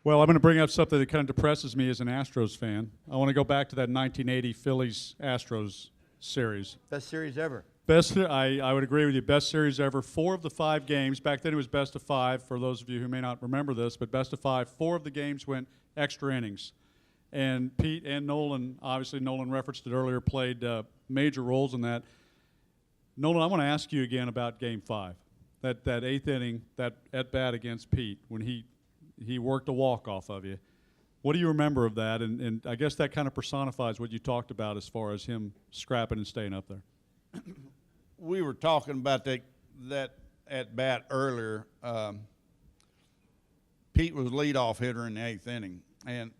Well, I'm going to bring up something that kind of depresses me as an Astros fan. I want to go back to that 1980 Phillies-Astros series. Best series ever. I would agree with you. Best series ever. 4 of the 5 games. Back then it was best of 5, for those of you who may not remember this, but best of 5. 4 of the games went extra innings. And Pete and Nolan, obviously Nolan referenced it earlier, played major roles in that. Nolan, I want to ask you again about Game 5. That 8th inning, that at-bat against Pete, when he worked a walk off of you. What do you remember of that? And I guess that kind of personifies what you talked about as far as him scrapping and staying up there. We were talking about that at-bat earlier. Pete was leadoff hitter in the 8th inning. And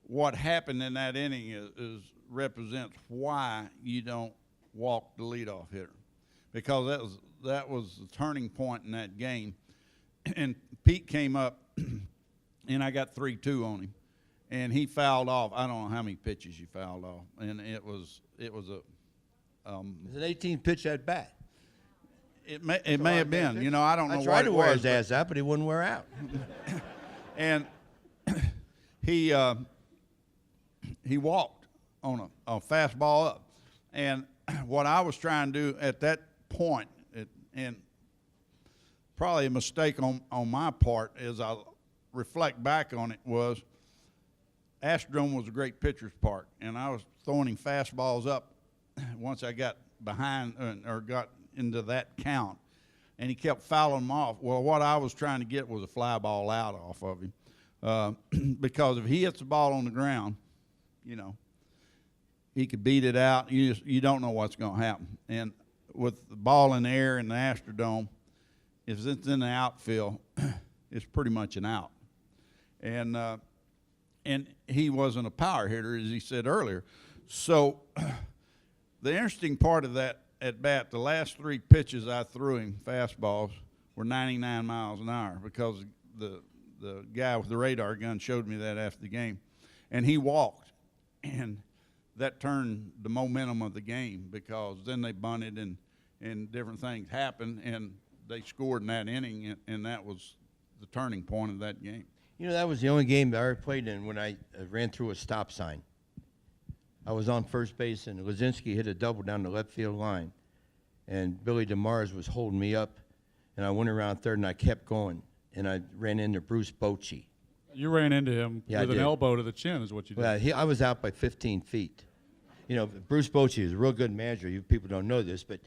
what happened in that inning represents why you don't walk the leadoff hitter. Because that was the turning point in that game. And Pete came up, and I got 3-2 on him, and he fouled off. I don't know how many pitches he fouled off, and it was a. It was an 18-pitch at bat. It may have been. You know, I don't know what it was. I tried to wear his ass out, but he wouldn't wear out. And he walked on a fastball up, and what I was trying to do at that point, and probably a mistake on my part as I reflect back on it, was Astrodome was a great pitcher's park, and I was throwing him fastballs up once I got behind or got into that count, and he kept fouling them off. Well, what I was trying to get was a fly ball out off of him, because if he hits the ball on the ground, you know, he could beat it out. You don't know what's going to happen. And with the ball in the air in the Astrodome, if it's in the outfield, it's pretty much an out. And he wasn't a power hitter, as he said earlier. So the interesting part of that at bat, the last 3 pitches I threw him, fastballs, were 99 miles an hour, because the guy with the radar gun showed me that after the game. And he walked, and that turned the momentum of the game, because then they bunted and different things happened, and they scored in that inning, and that was the turning point of that game. You know, that was the only game that I ever played in when I ran through a stop sign. I was on first base, and Lazinski hit a double down the left field line, and Billy DeMars was holding me up, and I went around third, and I kept going, and I ran into Bruce Bochy. You ran into him with an elbow to the chin is what you did. Well, I was out by 15 feet. You know, Bruce Bochy is a real good manager. You people don't know this, but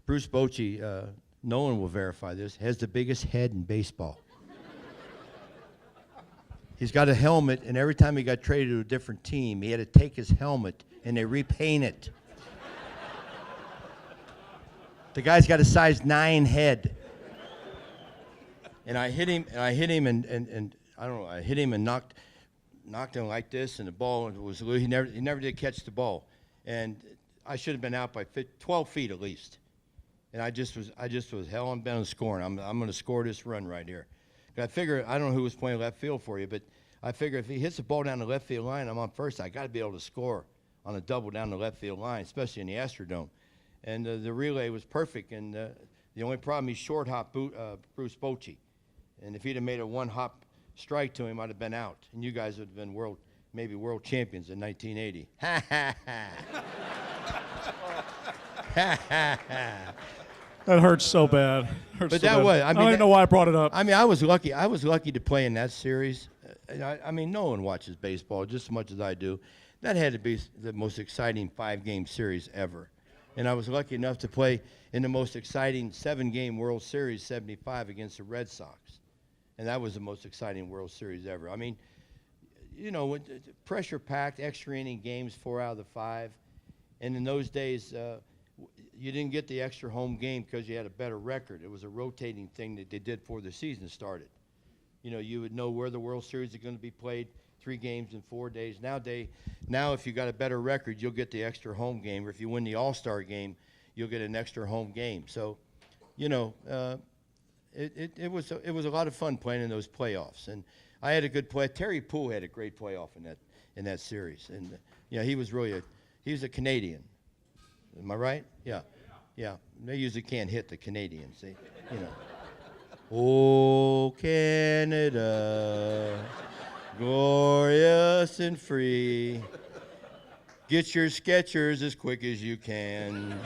Bruce Bochy, no one will verify this, has the biggest head in baseball. He's got a helmet, and every time he got traded to a different team, he had to take his helmet and they repaint it. The guy's got a size 9 head. And I hit him, and I don't know, I hit him and knocked him like this, and the ball was loose. He never did catch the ball. And I should have been out by 12 feet at least. And I just was hell on bent on scoring. I'm going to score this run right here. I figure, I don't know who was playing left field for you, but I figure if he hits the ball down the left field line, I'm on first. I got to be able to score on a double down the left field line, especially in the Astrodome. And the relay was perfect. And the only problem, he short hopped Bruce Bochy. And if he'd have made a 1-hop strike to him, I'd have been out. And you guys would have been maybe world champions in 1980. Ha ha ha. Ha ha ha. That hurts so bad. But that was, I don't even know why I brought it up. I mean, I was lucky. I was lucky to play in that series. I mean, no one watches baseball just as much as I do. That had to be the most exciting 5-game series ever. And I was lucky enough to play in the most exciting 7-game World Series, 75, against the Red Sox. And that was the most exciting World Series ever. I mean, you know, pressure-packed, extra-inning games, 4 out of the 5. And in those days, you didn't get the extra home game because you had a better record. It was a rotating thing that they did before the season started. You know, you would know where the World Series is going to be played, 3 games in 4 days. Now if you got a better record, you'll get the extra home game. Or if you win the All-Star game, you'll get an extra home game. So, you know, it was a lot of fun playing in those playoffs. And I had a good play. Terry Poole had a great playoff in that series. And you know, he was a Canadian. Am I right? Yeah. They usually can't hit the Canadians. You know. Oh, Canada, glorious and free. Get your Skechers as quick as you can.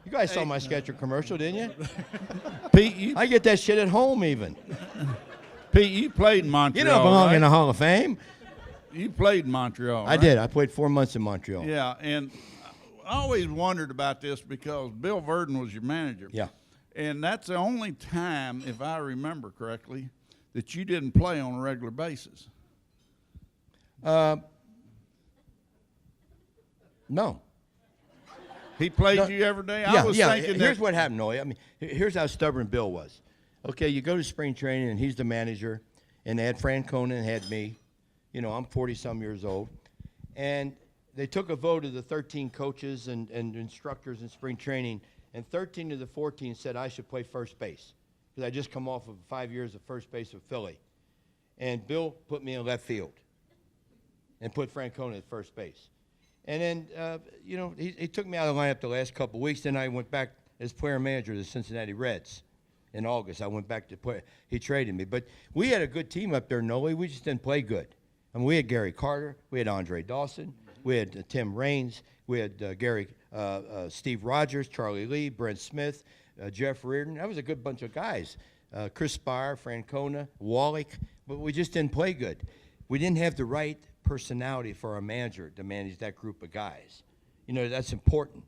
You guys saw my Sketcher commercial, didn't you? Pete, I get that shit at home even. you played in Montreal. You don't belong right? in the Hall of Fame. You played in Montreal. I right? did. I played 4 months in Montreal. Yeah, and I always wondered about this because Bill Verdon was your manager. Yeah. And that's the only time, if I remember correctly, that you didn't play on a regular basis. No. He played No. you every day. Yeah, I was thinking Here's that. what happened, Noy. I mean, here's how stubborn Bill was. Okay, you go to spring training, and he's the manager, and they had Francona and had me. You know, I'm 40-some years old. And they took a vote of the 13 coaches and instructors in spring training, and 13 of the 14 said I should play first base because I just come off of 5 years of first base with Philly. And Bill put me in left field and put Francona at first base. And then, you know, he took me out of the lineup the last couple of weeks. Then I went back as player manager of the Cincinnati Reds in August. I went back to play. He traded me. But we had a good team up there, Noe. We just didn't play good. I mean, we had Gary Carter. We had Andre Dawson. We had Tim Raines. We had Steve Rogers, Charlie Lee, Brent Smith, Jeff Reardon. That was a good bunch of guys. Chris Spire, Francona, Wallach. But we just didn't play good. We didn't have the right personality for our manager to manage that group of guys. You know, that's important.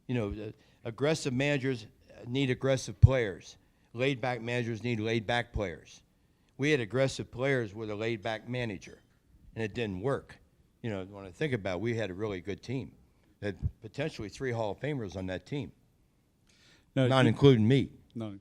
You know, aggressive managers need aggressive players. Laid-back managers need laid-back players. We had aggressive players with a laid-back manager, and it didn't work. You know, when I think about it, we had a really good team. Had potentially 3 Hall of Famers on that team, No, not including me. No.